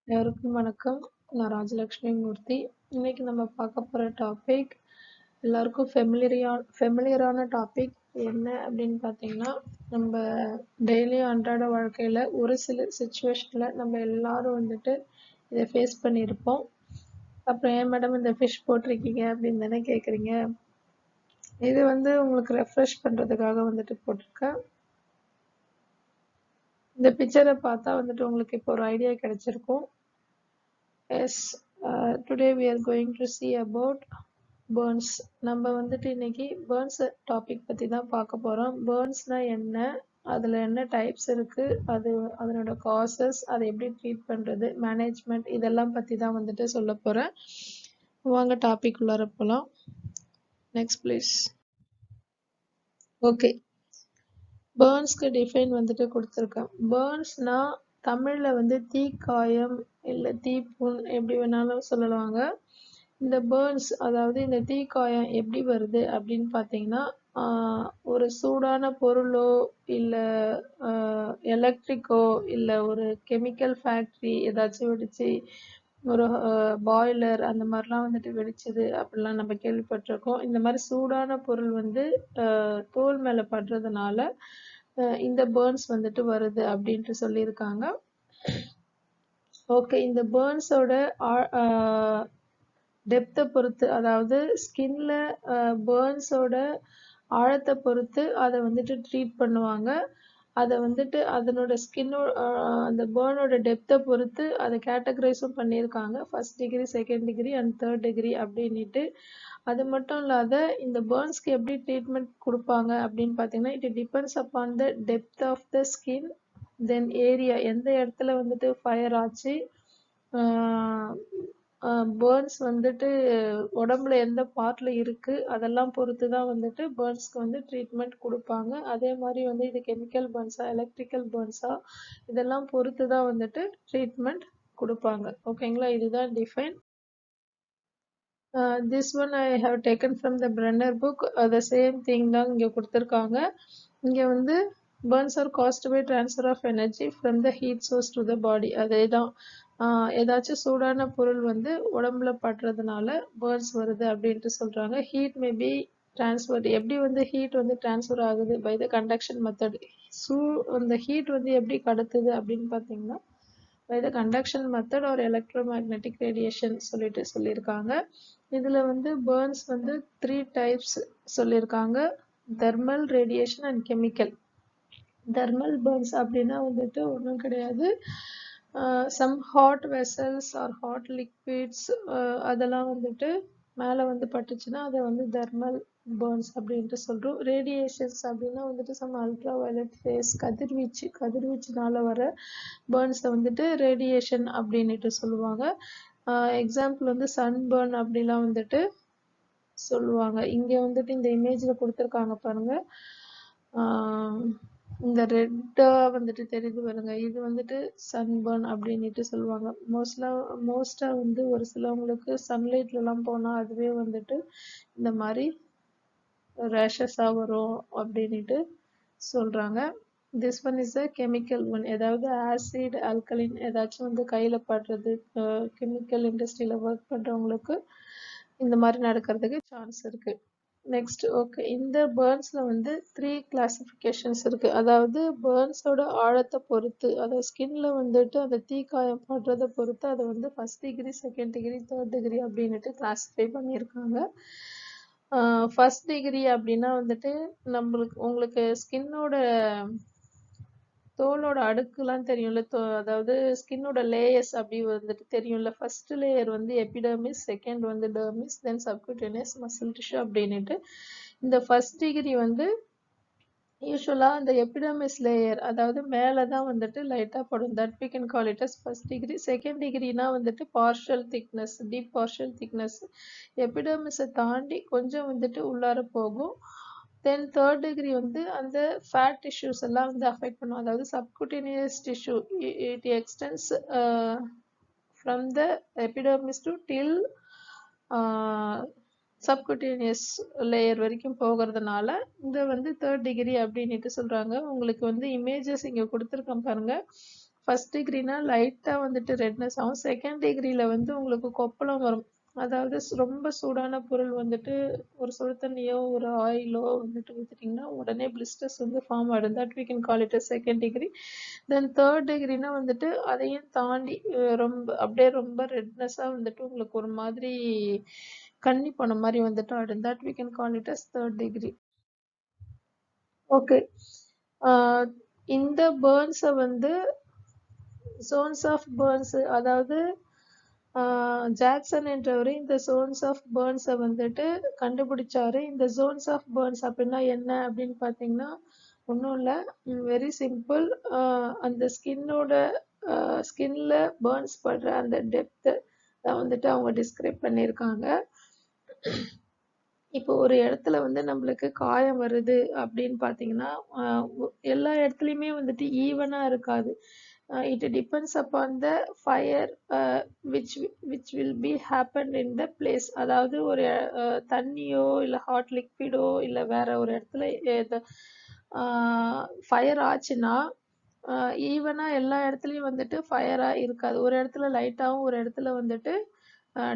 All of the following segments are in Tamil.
எல்லாருக்கும் வணக்கம். நான் ராஜலக்ஷ்மி மூர்த்தி. இன்னைக்கு நம்ம பார்க்க போற டாபிக் எல்லாருக்கும் ஃபெமிலியரான டாபிக் என்ன அப்படின்னு பார்த்தீங்கன்னா, நம்ம டெய்லி அன்றாட வாழ்க்கையில ஒரு சில சுச்சுவேஷன்ல நம்ம எல்லாரும் வந்துட்டு இதை ஃபேஸ் பண்ணியிருப்போம். அப்புறம் ஏன் மேடம் இந்த ஃபிஷ் போட்டிருக்கீங்க அப்படின்னு தானே கேட்குறீங்க. இது வந்து உங்களுக்கு ரெஃப்ரெஷ் பண்றதுக்காக வந்துட்டு போட்டிருக்கேன். இந்த பிக்சரை பார்த்தா வந்துட்டு உங்களுக்கு இப்போ ஒரு ஐடியா கிடைச்சிருக்கும். Yes, today we are going to see about burns. நம்ம வந்துட்டு இன்னைக்கு burns டாபிக் பத்தி தான் பார்க்க போறோம். burnsனா என்ன, அதுல என்ன டைப்ஸ் இருக்கு, அதனோட காசஸ், அதை எப்படி ட்ரீட் பண்றது, மேனேஜ்மெண்ட், இதெல்லாம் பத்தி தான் வந்துட்டு சொல்ல போறேன். வாங்க டாபிக் உள்ளார போலாம். Next please. ஓகே, பேர்ன்ஸ்க்கு டிஃபைன் வந்துட்டு கொடுத்துருக்கேன். பேர்ன்ஸ்னா தமிழ்ல வந்து தீக்காயம் இல்லை தீப்புண் எப்படி வேணாலும் சொல்லலாங்க. இந்த பேர்ன்ஸ் அதாவது இந்த தீக்காயம் எப்படி வருது அப்படின்னு பார்த்தீங்கன்னா, ஒரு சூடான பொருளோ இல்லை எலக்ட்ரிக்கோ இல்லை ஒரு கெமிக்கல் ஃபேக்ட்ரி ஏதாச்சும் வெடிச்சு ஒரு பாய்லர் அந்த மாதிரிலாம் வந்துட்டு வெடிச்சது அப்படிலாம் நம்ம கேள்விப்பட்டிருக்கோம். இந்த மாதிரி சூடான பொருள் வந்து தோல் மேலே படுறதுனால இந்த பேர்ன்ஸ் வந்துட்டு வருது அப்படின்ட்டு சொல்லியிருக்காங்க. ஓகே, இந்த பேர்ன்ஸோட டெப்த்தை பொறுத்து, அதாவது ஸ்கின்ல பேர்ன்ஸோட ஆழத்தை பொறுத்து அதை வந்துட்டு ட்ரீட் பண்ணுவாங்க. அதை வந்துட்டு அதனோட ஸ்கின்னோட அந்த பேர்னோட டெப்த்தை பொறுத்து அதை கேட்டகரைஸும் பண்ணியிருக்காங்க. First degree, second degree and third degree அப்படின்ட்டு. அது மட்டும் இல்லாத இந்த பேர்ன்ஸ்க்கு எப்படி ட்ரீட்மெண்ட் கொடுப்பாங்க அப்படின்னு பார்த்தீங்கன்னா, it depends upon the depth of the skin, then area, எந்த இடத்துல வந்துட்டு ஃபயர் ஆச்சு, பேர்ன்ஸ் வந்துட்டு உடம்புல எந்த பார்ட்ல இருக்கு, அதெல்லாம் பொறுத்து தான் வந்துட்டு பேர்ன்ஸ்க்கு வந்து ட்ரீட்மெண்ட் கொடுப்பாங்க. அதே மாதிரி வந்து இது கெமிக்கல் பேர்ன்ஸா எலக்ட்ரிக்கல் பேர்ன்ஸா இதெல்லாம் பொறுத்து தான் வந்துட்டு ட்ரீட்மெண்ட் கொடுப்பாங்க. ஓகேங்களா, இதுதான் define. This one I have taken from the Brenner book. The same thing தான் இங்க கொடுத்திருக்காங்க. இங்க வந்து burns are caused by transfer of energy from the heat source to the body. அதேதான், ஏதாச்சும் சூடான பொருள் வந்து உடம்புல படுறதுனால burns வருது அப்படின்ட்டு சொல்றாங்க. Heat may be transferred. எப்படி வந்து ஹீட் வந்து டிரான்ஸ்ஃபர் ஆகுது by the conduction method. அந்த ஹீட் வந்து எப்படி கடத்துது அப்படின்னு பார்த்தீங்கன்னா by the conduction method or electromagnetic radiation சொல்லியிருக்காங்க. இதுல வந்து burns வந்து 3 types சொல்லியிருக்காங்க: thermal, radiation and chemical. thermal burns அப்படின்னா வந்துட்டு ஒன்றும் கிடையாது, some hot vessels or hot liquids அதெல்லாம் வந்துட்டு மேலே வந்து பட்டுச்சுன்னா அதை வந்து thermal burns அப்படின்ட்டு சொல்றோம். ரேடியேஷன்ஸ் அப்படின்னா வந்துட்டு some ultraviolet rays, கதிர்வீச்சுனால வர பேர்ன்ஸை வந்துட்டு ரேடியேஷன் அப்படின்ட்டு சொல்லுவாங்க. எக்ஸாம்பிள் வந்து சன்பர்ன் அப்படிலாம் வந்துட்டு சொல்லுவாங்க. இங்க வந்துட்டு இந்த இமேஜ்ல கொடுத்துருக்காங்க பாருங்க, இந்த ரெட்டா வந்துட்டு தெரியுது பாருங்க, இது வந்துட்டு சன்பர்ன் அப்படின்ட்டு சொல்லுவாங்க. மோஸ்டா வந்து ஒரு சிலவங்களுக்கு சன்லைட்ல எல்லாம் போனா அதுவே வந்துட்டு இந்த மாதிரி ரேஷஸா வரும் அப்படின்ட்டு சொல்றாங்க. This one is a chemical one. ஏதாவது ஆசிட், ஆல்கலின் ஏதாச்சும் வந்து கையில படுறது, கெமிக்கல் இண்டஸ்ட்ரியில ஒர்க் பண்றவங்களுக்கு இந்த மாதிரி நடக்கிறதுக்கு சான்ஸ் இருக்கு. நெக்ஸ்ட், ஓகே, இந்த பேர்ன்ஸ்ல வந்து 3 கிளாசிஃபிகேஷன்ஸ் இருக்கு. அதாவது பேர்ன்ஸோட ஆழத்தை பொறுத்து, அதாவது ஸ்கின்ல வந்துட்டு அந்த தீக்காயம் படுறதை பொறுத்து அதை வந்து first degree, second degree, third degree அப்படின்ட்டு கிளாஸிஃபை பண்ணியிருக்காங்க. ஃபர்ஸ்ட் டிகிரி அப்படின்னா வந்துட்டு உங்களுக்கு ஸ்கின்னோட தோலோட அடுக்குலாம் தெரியும்ல, அதாவது ஸ்கின்னோட லேயர்ஸ் அப்படி வந்துட்டு தெரியும்ல. ஃபர்ஸ்ட் லேயர் வந்து எபிடர்மிஸ், செகண்ட் வந்து டெர்மிஸ், தென் சப்குட்டேனியஸ், மசில் டிஷ்யூ அப்படின்ட்டு. இந்த ஃபர்ஸ்ட் டிகிரி வந்து யூஸ்வலா அந்த எபிடர்மிஸ் லேயர், அதாவது மேலே தான் வந்துட்டு லைட்டாக படும். That we can call it as first degree. Second டிகிரினா வந்துட்டு partial thickness, deep partial thickness, எபிடர்மிஸை தாண்டி கொஞ்சம் வந்துட்டு உள்ளார போகும். தென் தேர்ட் டிகிரி வந்து அந்த ஃபேட் டிஷ்யூஸ் எல்லாம் வந்து அஃபெக்ட் பண்ணும். அதாவது subcutaneous tissue, it extends from the epidermis to till subcutaneous layer வரைக்கும் போகிறதுனால இந்த வந்து தேர்ட் டிகிரி அப்படின்ட்டு சொல்றாங்க. உங்களுக்கு வந்து இமேஜஸ் இங்க கொடுத்துருக்கேன் பாருங்க. ஃபர்ஸ்ட் டிகிரினா லைட்டா வந்துட்டு ரெட்னஸ் ஆகும். செகண்ட் டிகிரில வந்து உங்களுக்கு கொப்பளம் வரும். அதாவது ரொம்ப சூடான பொருள் வந்துட்டு ஒரு சுடு தண்ணியோ ஒரு ஆயிலோ வந்துட்டு ஊத்திட்டீங்கன்னா உடனே பிளிஸ்டர்ஸ் வந்து ஃபார்ம் ஆயிடும். That we can call it as second degree. Then third டிகிரினா வந்துட்டு அதையும் தாண்டி ரொம்ப அப்படியே ரொம்ப ரெட்னஸா வந்துட்டு உங்களுக்கு ஒரு மாதிரி கன்னி போன மாதிரி வந்துட்டு ஆயிடும். That we can call it as third degree. Okay, இந்த பேர்ன்ஸை வந்து zones of burns, அதாவது ஜாக்சன் என்றவர் இந்த zones of burns வந்துட்டு கண்டுபிடிச்சாரு. இந்த zones of burns அப்படின்னா என்ன அப்படின்னு பார்த்தீங்கன்னா ஒன்றும் இல்லை, வெரி சிம்பிள். அந்த ஸ்கின்ல பேர்ன்ஸ் படுற அந்த டெப்த் வந்துட்டு அவங்க டிஸ்கிரைப் பண்ணியிருக்காங்க. இப்போ ஒரு இடத்துல வந்து நம்மளுக்கு காயம் வருது அப்படின்னு பார்த்தீங்கன்னா எல்லா இடத்துலையுமே வந்துட்டு ஈவனா இருக்காது. It depends upon the fire which will be happened in the place. அதாவது ஒரு தண்ணியோ இல்லை ஹாட் லிக்விடோ இல்லை வேற ஒரு இடத்துல ஃபயர் ஆச்சுன்னா ஈவனா எல்லா இடத்துலையும் வந்துட்டு ஃபயரா இருக்காது. ஒரு இடத்துல லைட்டாகவும் ஒரு இடத்துல வந்துட்டு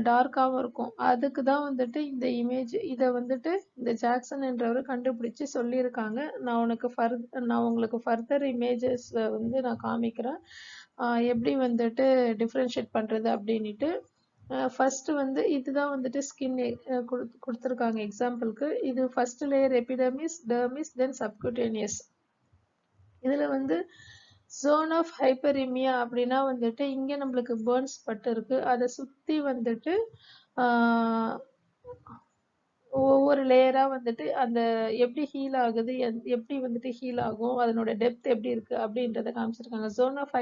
டார்க்காகவும் இருக்கும். அதுக்கு தான் வந்துட்டு இந்த இமேஜ் இதை வந்துட்டு இந்த ஜாக்சன் என்றவர் கண்டுபிடிச்சு சொல்லியிருக்காங்க. நான் உங்களுக்கு ஃபர்தர் இமேஜஸ் வந்து நான் காமிக்கிறேன் எப்படி வந்துட்டு டிஃப்ரென்ஷியேட் பண்ணுறது அப்படின்ட்டு. ஃபர்ஸ்ட் வந்து இதுதான் வந்துட்டு ஸ்கின் கொடுத்துருக்காங்க எக்ஸாம்பிளுக்கு. இது ஃபர்ஸ்ட் லேயர் எபிடர்மிஸ், டெர்மிஸ், தென் சப்குட்டேனியஸ். இதில் வந்து ஜோன் ஆஃப் ஹைப்பரிமியா அப்படின்னா வந்துட்டு இங்கே நம்மளுக்கு பேர்ன்ஸ் பட்டு இருக்கு. அதை சுற்றி வந்துட்டு ஒவ்வொரு லேயரா வந்துட்டு அந்த எப்படி ஹீல் ஆகுது, எப்படி வந்துட்டு ஹீல் ஆகும், அதனோட டெப்த் எப்படி இருக்கு அப்படின்றத காமிச்சிருக்காங்க. Zone of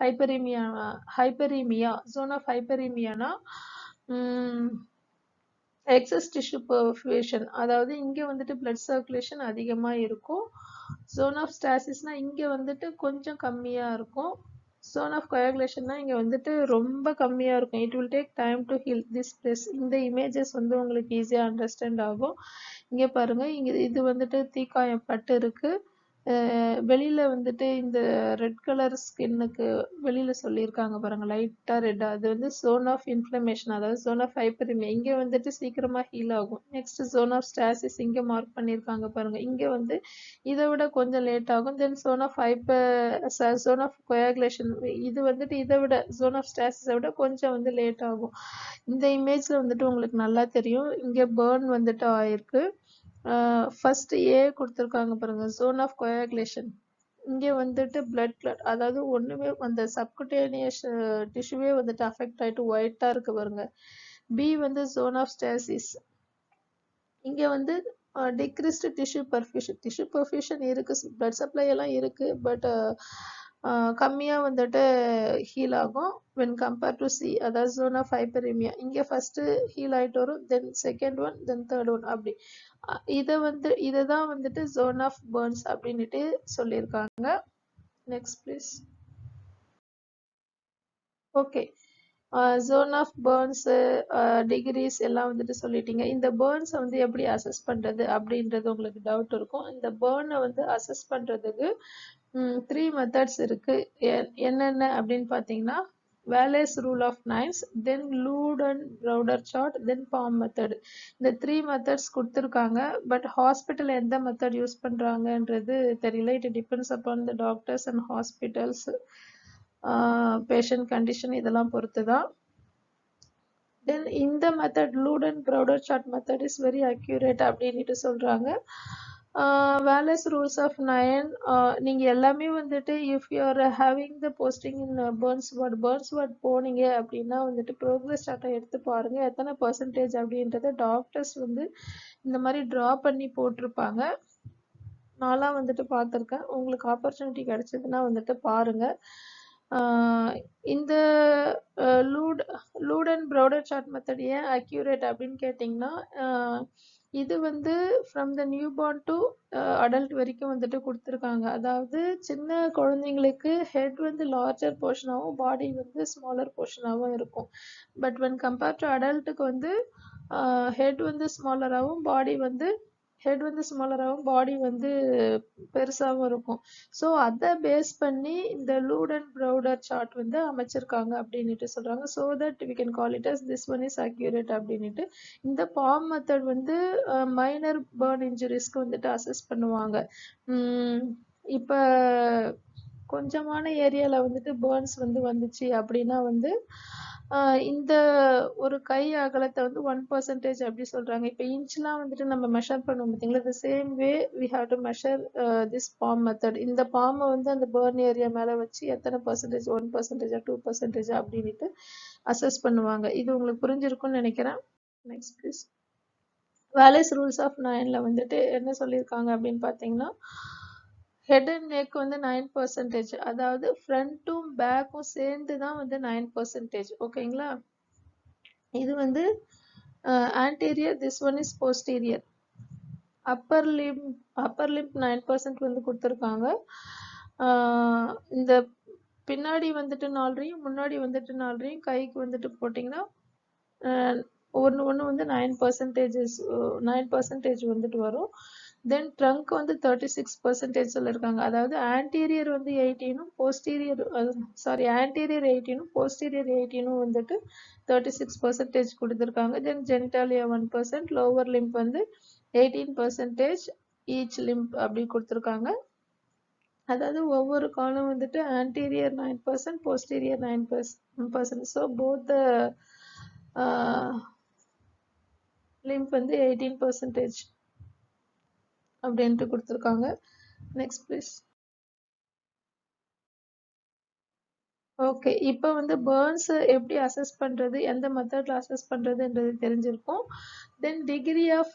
hyperaemia zone of ஹைப்பரிமியானா எக்ஸஸ் டிஷ்யூ பர்ஃபியூஷன், அதாவது இங்க வந்துட்டு பிளட் சர்க்குலேஷன் அதிகமா இருக்கும். ஜோன் ஆஃப் ஸ்டாசிஸ்னா இங்க வந்துட்டு கொஞ்சம் கம்மியா இருக்கும். zone of coagulation இங்க வந்துட்டு ரொம்ப கம்மியா இருக்கும். it will take time to heal this place. இந்த images வந்து உங்களுக்கு ஈஸியா அண்டர்ஸ்டாண்ட் ஆகும். இங்க பாருங்க, இங்க இது வந்துட்டு தீக்காயம் பட்டு இருக்கு. வெளியில வந்துட்டு இந்த ரெட் கலர் ஸ்கின்னுக்கு வெளியில சொல்லியிருக்காங்க பாருங்க, லைட்டா ரெட். அது வந்து zone of inflammation, அதாவது zone of hyperemia. இங்க வந்துட்டு சீக்கிரமா ஹீல் ஆகும். நெக்ஸ்ட் zone of stasis இங்க மார்க் பண்ணியிருக்காங்க பாருங்க, இங்க வந்து இதை விட கொஞ்சம் லேட் ஆகும். தென் zone of coagulation இது வந்துட்டு இதை விட zone of stasis விட கொஞ்சம் வந்து லேட் ஆகும். இந்த இமேஜ்ல வந்துட்டு உங்களுக்கு நல்லா தெரியும், இங்க burn வந்துட்டு ஆயிருக்கு. ஃபர்ஸ்ட் ஏ கொடுத்துருக்காங்க பாருங்க, zone of coagulation. இங்க வந்துட்டு பிளட் கிளாட், அதாவது ஒண்ணுமே அந்த சப்குட்டேனியஸ் டிஷ்யூவே வந்துட்டு அஃபெக்ட் ஆயிட்டு ஒயிட்டா இருக்கு பாருங்க. பி வந்து zone of stasis. இங்க வந்து டிக்ரீஸ்டு டிஷ்யூ பர்ஃபியூஷன் இருக்கு, பிளட் சப்ளை எல்லாம் இருக்கு, பட் கம்மியா வந்துட்டு ஹீல் ஆகும் when compared to C, அதாவது zone of hyperemia. இங்க ஃபர்ஸ்ட் ஹீல் ஆயிட்டு வரும், then second one, then third one, அப்படி. இததான் வந்துட்டு zone of burns அப்படின்னுட்டு சொல்லியிருக்காங்க. Next please. Okay, zone of burns degrees எல்லாம் வந்துட்டு சொல்லிட்டீங்க. இந்த பேர்ன்ஸை வந்து எப்படி அசஸ் பண்றது அப்படின்றது உங்களுக்கு டவுட் இருக்கும். இந்த பேர்னை வந்து அசஸ் பண்றதுக்கு 3 மெத்தட்ஸ் இருக்கு. என்னென்ன அப்படின்னு பார்த்தீங்கன்னா, Wallace rule of nines, then Lund and Browder chart, then palm method. இந்த 3 மெத்தட்ஸ் கொடுத்துருக்காங்க. பட் ஹாஸ்பிட்டல் எந்த மெத்தட் யூஸ் பண்றாங்கன்றது தெரியல. It depends upon the doctors and hospitals, patient condition இதெல்லாம் பொறுத்து தான். தென் இந்த method Lund and Browder chart method is very accurate அப்படின்ட்டு சொல்றாங்க. வேலஸ் ரூல்ஸ் ஆஃப் 9, நீங்க எல்லாமே வந்துட்டு if you are having the posting in burns ward போனீங்க அப்படின்னா வந்துட்டு ப்ரோக்ரஸ் சார்ட்டை எடுத்து பாருங்க, எத்தனை பர்சன்டேஜ் அப்படின்றத டாக்டர்ஸ் வந்து இந்த மாதிரி ட்ரா பண்ணி போட்டிருப்பாங்க. நான்லாம் வந்துட்டு பார்த்துருக்கேன். உங்களுக்கு ஆப்பர்ச்சுனிட்டி கிடைச்சதுன்னா வந்துட்டு பாருங்க. இந்த loot and Browder chart method ஏன் அக்யூரேட் அப்படின்னு கேட்டிங்கன்னா, இது வந்து from the new born to adult வரைக்கும் வந்துட்டு கொடுத்துருக்காங்க. அதாவது சின்ன குழந்தைங்களுக்கு ஹெட் வந்து லார்ஜர் போர்ஷனாகவும் பாடி வந்து ஸ்மாலர் போர்ஷனாகவும் இருக்கும். பட் when compared to அடல்ட்டுக்கு வந்து ஹெட் வந்து ஸ்மாலராகவும் பாடி வந்து ஹெட் வந்து ஸ்மாலர் ஆகும், பாடி வந்து பெருசாகவும் இருக்கும். ஸோ அதை பேஸ் பண்ணி இந்த லூட் அண்ட் ப்ரௌடர் சார்ட் வந்து அமைச்சிருக்காங்க அப்படின்னுட்டு சொல்றாங்க. So that we can call it as this one is accurate அப்படின்னுட்டு. இந்த பாம் மெத்தட் வந்து மைனர் பர்ன் இன்ஜுரிஸ்க்கு வந்துட்டு அசஸ் பண்ணுவாங்க. இப்போ கொஞ்சமான ஏரியால வந்துட்டு பேர்ன்ஸ் வந்து வந்துச்சு அப்படின்னா வந்து இந்த ஒரு கை அகலத்தை வந்து 1% அப்படி சொல்றாங்க. இப்போ இன்ச்லாம் வந்துட்டு நம்ம மெஷர் பண்ணுவோம் பார்த்தீங்களா, the same way we have to measure this palm method. இந்த பாமை வந்து அந்த பேர்ன் ஏரியா மேல வச்சு எத்தனை பர்சன்டேஜ், 1% 2% அப்படின்ட்டு அசஸ் பண்ணுவாங்க. இது உங்களுக்கு புரிஞ்சிருக்கும்னு நினைக்கிறேன். Next please. Wallace rules of 9ல வந்துட்டு என்ன சொல்லியிருக்காங்க அப்படின்னு பார்த்தீங்கன்னா, ஹெட் அண்ட் நெக் வந்து 9%, அதாவது ஃப்ரண்ட்டும் பேக்கும் சேர்ந்து தான் வந்து 9%. ஓகேங்களா, இது வந்து anterior, this one is posterior. Appar Lim 9% வந்து கொடுத்துருக்காங்க. இந்த பின்னாடி வந்துட்டு 4 முன்னாடி வந்துட்டு 4 கைக்கு வந்துட்டு போட்டிங்கன்னா ஒன்று வந்து 9% வந்துட்டு வரும். தென் ட்ரங்க் வந்து 36% சொல்லியிருக்காங்க. அதாவது ஆன்டீரியர் வந்து 18ம் போஸ்டீரியர் ஆன்டீரியர் 18ம் போஸ்டீரியர் 18ம் வந்துட்டு 36% கொடுத்துருக்காங்க. தென் ஜெனிட்டாலியா 1%, லோவர் லிம்ப் வந்து 18% ஈச் லிம்ப் அப்படி கொடுத்துருக்காங்க. அதாவது ஒவ்வொரு காலம் வந்துட்டு anterior 9%, posterior 9%. So both limb வந்து 18% அப்படின்ட்டு கொடுத்துருக்காங்க. Next please. ஓகே, இப்போ வந்து பேர்ன்ஸ் எப்படி அசஸ் பண்ணுறது, எந்த மெத்தடில் அசஸ் பண்ணுறதுன்றது தெரிஞ்சிருக்கும். தென் டிகிரி ஆஃப்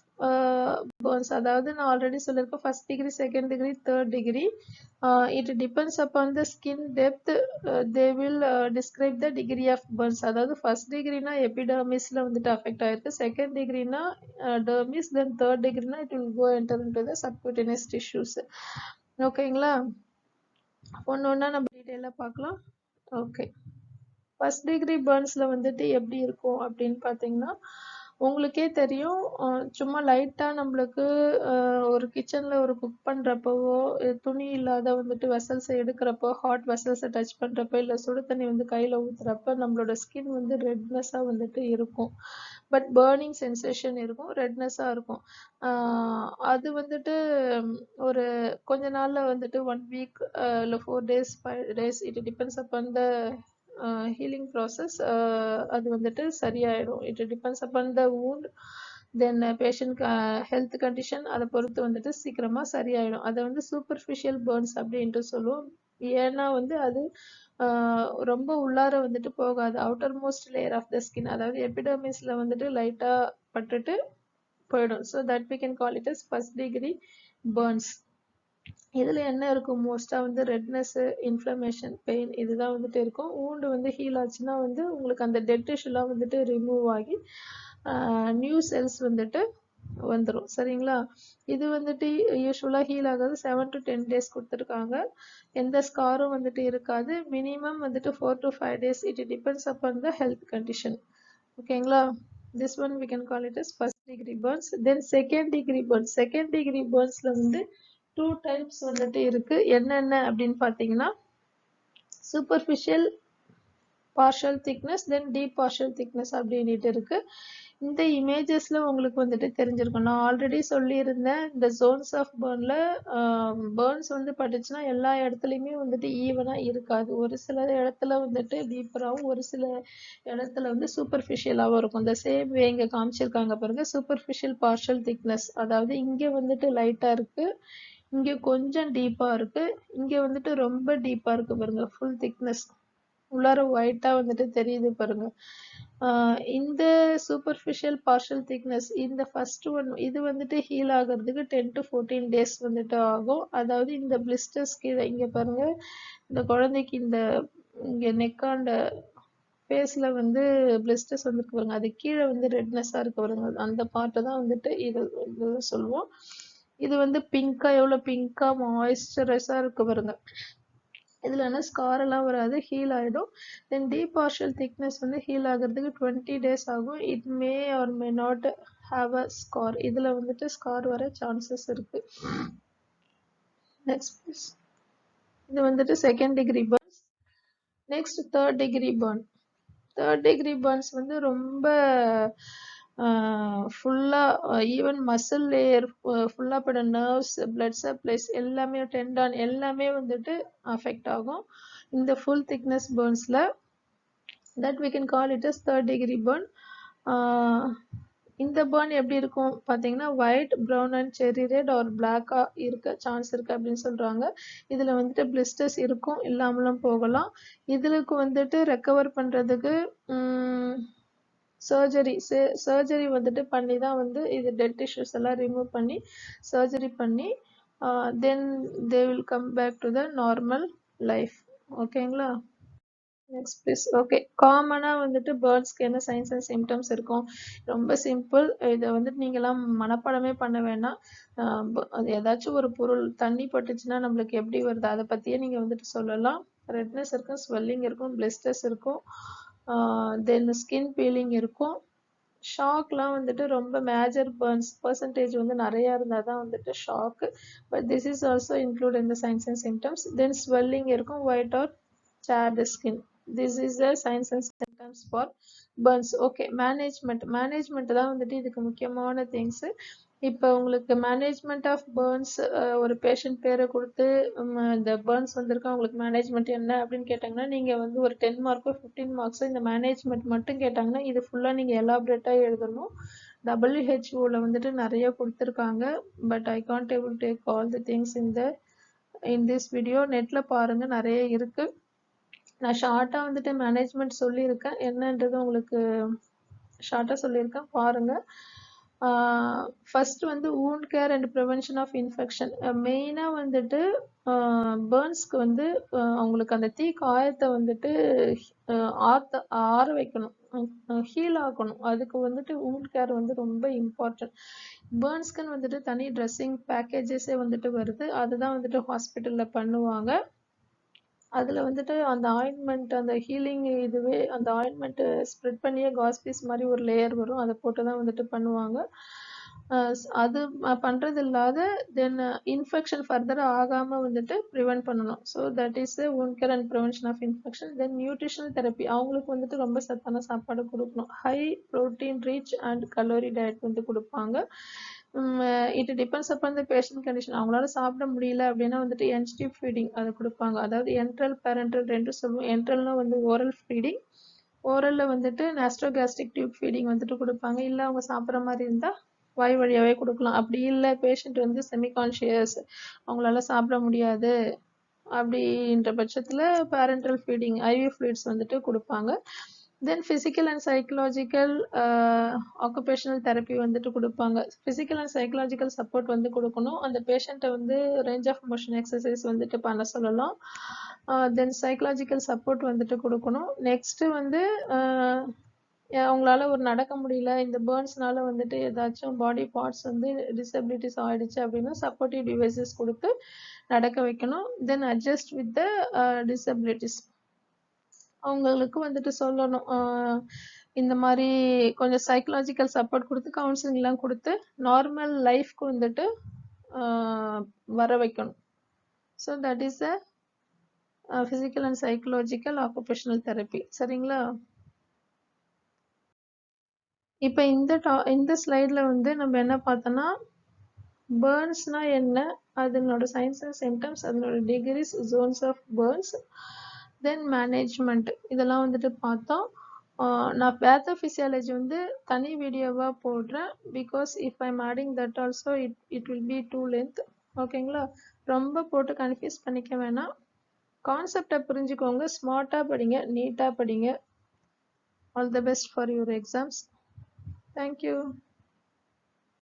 பேர்ன்ஸ், அதாவது நான் ஆல்ரெடி சொல்லியிருக்கேன், first degree, second degree, third degree. It depends upon the skin depth, they will describe the degree of burns. அதாவது ஃபர்ஸ்ட் டிகிரினா எபிடர்மிஸில் வந்துட்டு அஃபெக்ட் ஆயிருக்கு, செகண்ட் டிகிரினா டெர்மிஸ், தென் தேர்ட் டிகிரினா it will go enter into the subcutaneous tissues. ஓகேங்களா, ஒன்று ஒன்றா நம்ம டீட்டெயிலாக பார்க்கலாம். ஓகே, ஃபர்ஸ்ட் டிகிரி பேர்ன்ஸில் வந்துட்டு எப்படி இருக்கும் அப்படின்னு பார்த்தீங்கன்னா, உங்களுக்கே தெரியும், சும்மா லைட்டாக நம்மளுக்கு ஒரு கிச்சனில் ஒரு குக் பண்ணுறப்பவோ, துணி இல்லாத வந்துட்டு வெசல்ஸை எடுக்கிறப்போ, ஹாட் வெசல்ஸை டச் பண்ணுறப்போ, இல்லை சுடு தண்ணி வந்து கையில் ஊற்றுறப்ப நம்மளோட ஸ்கின் வந்து ரெட்னஸாக வந்துட்டு இருக்கும். பட் பேர்னிங் சென்சேஷன் இருக்கும், ரெட்னஸாக இருக்கும். அது வந்துட்டு ஒரு கொஞ்ச நாளில் வந்துட்டு 1 வீக் இல்லை 4 days 5 days, it depends upon the healing process. அது வந்துட்டு சரியாயிடும். It depends upon the wound, then patient health condition, அதை பொறுத்து வந்துட்டு சீக்கிரமா சரியாயிடும். அதை வந்து சூப்பர்ஃபிஷியல் பேர்ன்ஸ் அப்படின்ட்டு சொல்லுவோம். ஏன்னா வந்து அது ரொம்ப உள்ளார வந்துட்டு போகாது, outermost layer of the skin, அதாவது எபிடர்மிஸ்ல வந்துட்டு லைட்டா பட்டுட்டு போயிடும். So that we can call it as first degree burns. இதுல என்ன இருக்கும், மோஸ்டா வந்து ரெட்னஸ், இன்ஃப்ளமேஷன், பெயின் இதுதான் வந்துட்டு இருக்கும். ஊண்டு வந்து ஹீல் ஆச்சுன்னா வந்து உங்களுக்கு அந்த டெட் டிஷ்யூலாம் வந்துட்டு ரிமூவ் ஆகி நியூ செல்ஸ் வந்துட்டு வந்துடும். சரிங்களா, இது வந்துட்டு யூஸ்வலா ஹீல் ஆகாது. 7 to 10 days கொடுத்துருக்காங்க. எந்த ஸ்காரும் வந்துட்டு இருக்காது. மினிமம் வந்துட்டு 4 to 5 days. It depends upon the health condition. ஓகேங்களா, this one we can call it as first degree burns. Then second degree burns. Second degree burnsல வந்து 2 types வந்துட்டு இருக்கு. என்னென்ன அப்படின்னு பார்த்தீங்கன்னா, superficial partial thickness, then deep partial thickness அப்படின்ட்டு இருக்கு. இந்த இமேஜஸ்ல உங்களுக்கு வந்துட்டு தெரிஞ்சிருக்கும். நான் ஆல்ரெடி சொல்லியிருந்தேன், இந்த ஜோன்ஸ் ஆஃப் பேர்ன்ல பேர்ன்ஸ் வந்து பட்டுச்சுன்னா எல்லா இடத்துலையுமே வந்துட்டு ஈவனா இருக்காது. ஒரு சில இடத்துல வந்துட்டு டீப்பராகவும், ஒரு சில இடத்துல வந்து சூப்பர்ஃபிஷியலாகவும் இருக்கும். இந்த சேம் வே இங்க காமிச்சிருக்காங்க பாருங்க, சூப்பர்ஃபிஷியல் பார்ஷியல் திக்னஸ். அதாவது இங்க வந்துட்டு லைட்டா இருக்கு, இங்க கொஞ்சம் டீப்பா இருக்கு, இங்க வந்துட்டு ரொம்ப டீப்பா இருக்கு பாருங்க, ஃபுல் திக்னஸ் உள்ளார ஒயிட்டா வந்துட்டு தெரியுது பாருங்க. இந்த சூப்பர்ஃபிஷியல் பார்ஷியல் திக்னஸ், இந்த ஃபர்ஸ்ட் ஒன், இது வந்துட்டு ஹீல் ஆகிறதுக்கு 10 to 14 days வந்துட்டு ஆகும். அதாவது இந்த பிளிஸ்டர்ஸ் கீழே இங்க பாருங்க, இந்த குழந்தைக்கு இந்த இங்க நெக்காண்ட ஃபேஸ்ல வந்து பிளிஸ்டர்ஸ் வந்துருக்கு பாருங்க, அது கீழே வந்து ரெட்னஸா இருக்கு பாருங்க, அந்த பார்ட்டை தான் வந்துட்டு இது சொல்லுவோம். இது வந்து பிங்கா, எவ்வளவு பிங்கா மாய்ஸ்சரைஸா இருக்கு பாருங்க. இதில் என்ன ஸ்கார் எல்லாம் வராது, ஹீல் ஆகிடும். தென் டீப் பார்ஷியல் திக்னஸ் வந்து ஹீல் ஆகிறதுக்கு 20 days ஆகும். It may R may not have a scar. இதில் வந்துட்டு ஸ்கார் வர சான்சஸ் இருக்கு. Next please. இது வந்துட்டு second degree Burns. Next third degree burn. Third degree Burns வந்து ரொம்ப ஃபுல்லாக ஈவன் மசில் லேயர் ஃபுல்லாக பட நர்வ்ஸ், பிளட் சப்ளைஸ் எல்லாமே, டெண்டான் எல்லாமே வந்துட்டு அஃபெக்ட் ஆகும் இந்த ஃபுல் திக்னஸ் பர்ன்ஸில். That we can call it as third degree burn. இந்த பர்ன் எப்படி இருக்கும் பார்த்தீங்கன்னா white, brown and cherry red or பிளாக்காக இருக்க சான்ஸ் இருக்குது அப்படின்னு சொல்கிறாங்க. இதில் வந்துட்டு பிளிஸ்டர்ஸ் இருக்கும், இல்லாமலும் போகலாம். இதுக்கு வந்துட்டு ரெக்கவர் பண்ணுறதுக்கு சர்ஜரி வந்துட்டு பண்ணி தான் வந்து இது டெட் டிஷ்யூஸ் எல்லாம் ரிமூவ் பண்ணி சர்ஜரி பண்ணி then they will come back to the normal life. ஓகேங்களா? Next please. ஓகே, காமனாக வந்துட்டு பேர்ட்ஸ்க்கு என்ன சைன்ஸ் அண்ட் சிம்டம்ஸ் இருக்கும்? ரொம்ப சிம்பிள். இதை வந்துட்டு நீங்களாம் மனப்பாடமே பண்ண வேணாம். அது ஏதாச்சும் ஒரு பொருள் தண்ணி பட்டுச்சுன்னா நம்மளுக்கு எப்படி வருது அதை பற்றியே நீங்கள் வந்துட்டு சொல்லலாம். ரெட்னஸ் இருக்கும், ஸ்வெல்லிங் இருக்கும், பிளிஸ்டர்ஸ் இருக்கும், தென் ஸ்கின் பீலிங் இருக்கும். ஷாக்லாம் வந்துட்டு ரொம்ப மேஜர் பர்ன்ஸ் பர்சன்டேஜ் வந்து நிறையா இருந்தால் தான் வந்துட்டு shock. But this is also include in the signs and symptoms. Then swelling இருக்கும், white or charred skin. This is the signs and symptoms for burns. Okay, management தான் வந்துட்டு இதுக்கு முக்கியமான திங்ஸ். இப்போ உங்களுக்கு மேனேஜ்மெண்ட் ஆஃப் பர்ன்ஸ் ஒரு பேஷண்ட் பேரை கொடுத்து இந்த பர்ன்ஸ் வந்திருக்கா உங்களுக்கு மேனேஜ்மெண்ட் என்ன அப்படின்னு கேட்டாங்கன்னா நீங்கள் வந்து ஒரு 10 மார்க்கோ 15 மார்க்ஸோ இந்த மேனேஜ்மெண்ட் மட்டும் கேட்டாங்கன்னா இது ஃபுல்லாக நீங்கள் எலாபரேட்டாக எழுதணும். WHO வந்துட்டு நிறைய கொடுத்துருக்காங்க. But I can't able to take all the things in this video. நெட்டில் பாருங்கள், நிறைய இருக்குது. நான் ஷார்ட்டாக வந்துட்டு மேனேஜ்மெண்ட் சொல்லியிருக்கேன், என்னன்றது உங்களுக்கு ஷார்ட்டாக சொல்லியிருக்கேன், பாருங்கள். ஃபர்ஸ்ட் வந்து wound care and prevention of infection. மெயினாக வந்துட்டு பேர்ன்ஸ்க்கு வந்து அவங்களுக்கு அந்த தீ காயத்தை வந்துட்டு ஆற வைக்கணும், ஹீல் ஆகணும். அதுக்கு வந்துட்டு wound care வந்து ரொம்ப இம்பார்ட்டன்ட். பேர்ன்ஸ்க்குன்னு வந்துட்டு தனி ட்ரெஸ்ஸிங் பேக்கேஜஸே வந்துட்டு வருது, அதுதான் வந்துட்டு ஹாஸ்பிட்டலில் பண்ணுவாங்க. அதில் வந்துட்டு அந்த ஆயின்மெண்ட், அந்த ஹீலிங் இதுவே அந்த ஆயின்மெண்ட்டு ஸ்ப்ரெட் பண்ணியே காஸ் பீஸ் மாதிரி ஒரு லேயர் வரும், அதை போட்டு தான் வந்துட்டு பண்ணுவாங்க. அது பண்ணுறது இல்லாத தென் இன்ஃபெக்ஷன் ஃபர்தராக ஆகாமல் வந்துட்டு ப்ரிவெண்ட் பண்ணணும். So that is wound care and prevention of infection. Then nutritional therapy, அவங்களுக்கு வந்துட்டு ரொம்ப சத்தான சாப்பாடு கொடுக்கணும். High protein rich and calorie diet வந்து கொடுப்பாங்க. It depends upon the patient condition. அவங்களால சாப்பிட முடியல அப்படின்னா வந்துட்டு என்டிவ் ஃபீடிங் அதை கொடுப்பாங்க. அதாவது என்ட்ரல் பேரண்டல் ரெண்டு சொல்லுவோம். என்ட்ரல்னா வந்து ஓரல் ஃபீடிங், ஓரலில் வந்துட்டு நாஸ்ட்ரோகாஸ்ட்ரிக் டியூப் ஃபீடிங் வந்துட்டு கொடுப்பாங்க. இல்லை அவங்க சாப்பிட்ற மாதிரி இருந்தால் வாய் வழியாகவே கொடுக்கலாம். அப்படி இல்லை பேஷண்ட் வந்து செமிகான்ஷியஸ், அவங்களால சாப்பிட முடியாது அப்படின்ற பட்சத்தில் பேரண்டல் ஃபீடிங் ஐவி ஃப்ளூயிட்ஸ் வந்துட்டு கொடுப்பாங்க. தென் physical and psychological occupational therapy வந்துட்டு கொடுப்பாங்க. ஃபிசிக்கல் அண்ட் சைக்கலாஜிக்கல் சப்போர்ட் வந்து கொடுக்கணும். அந்த பேஷண்ட்டை வந்து ரேஞ்ச் ஆஃப் மோஷன் எக்ஸசைஸ் வந்துட்டு பண்ண சொல்லலாம். தென் சைக்கலாஜிக்கல் சப்போர்ட் வந்துட்டு கொடுக்கணும். நெக்ஸ்ட்டு வந்து அவங்களால ஒரு நடக்க முடியல, இந்த பேர்ன்ஸ்னால வந்துட்டு ஏதாச்சும் பாடி பார்ட்ஸ் வந்து டிசபிலிட்டிஸ் ஆயிடுச்சு அப்படின்னா சப்போர்ட்டிவ் டிவைசஸ் கொடுத்து நடக்க வைக்கணும். தென் அட்ஜஸ்ட் வித் த டிசபிலிட்டிஸ், அவங்களுக்கு வந்துட்டு சொல்லணும். இந்த மாதிரி கொஞ்சம் சைக்கலாஜிக்கல் சப்போர்ட் கொடுத்து கவுன்சிலிங்லாம் கொடுத்து நார்மல் லைஃப்க்கு வந்துட்டு வர வைக்கணும். So that is a physical and psychological occupational therapy. சரிங்களா? இப்போ இந்த ஸ்லைடில் வந்து நம்ம என்ன பார்த்தோன்னா பேர்ன்ஸ்னா என்ன, அதனோட சைன்ஸ் அண்ட் சிம்டம்ஸ், அதனோட degrees, zones of burns, then management, இதெல்லாம் வந்துட்டு பார்த்தோம். நான் பேத்தோஃபிசியாலஜி வந்து தனி வீடியோவாக போடுறேன். Because if I'm adding that also it will be too length. ஓகேங்களா? ரொம்ப போட்டு கன்ஃபியூஸ் பண்ணிக்க வேணாம். கான்செப்டை புரிஞ்சுக்கோங்க, ஸ்மார்ட்டாக படிங்க, நீட்டாக படிங்க. All the best for your exams. Thank you.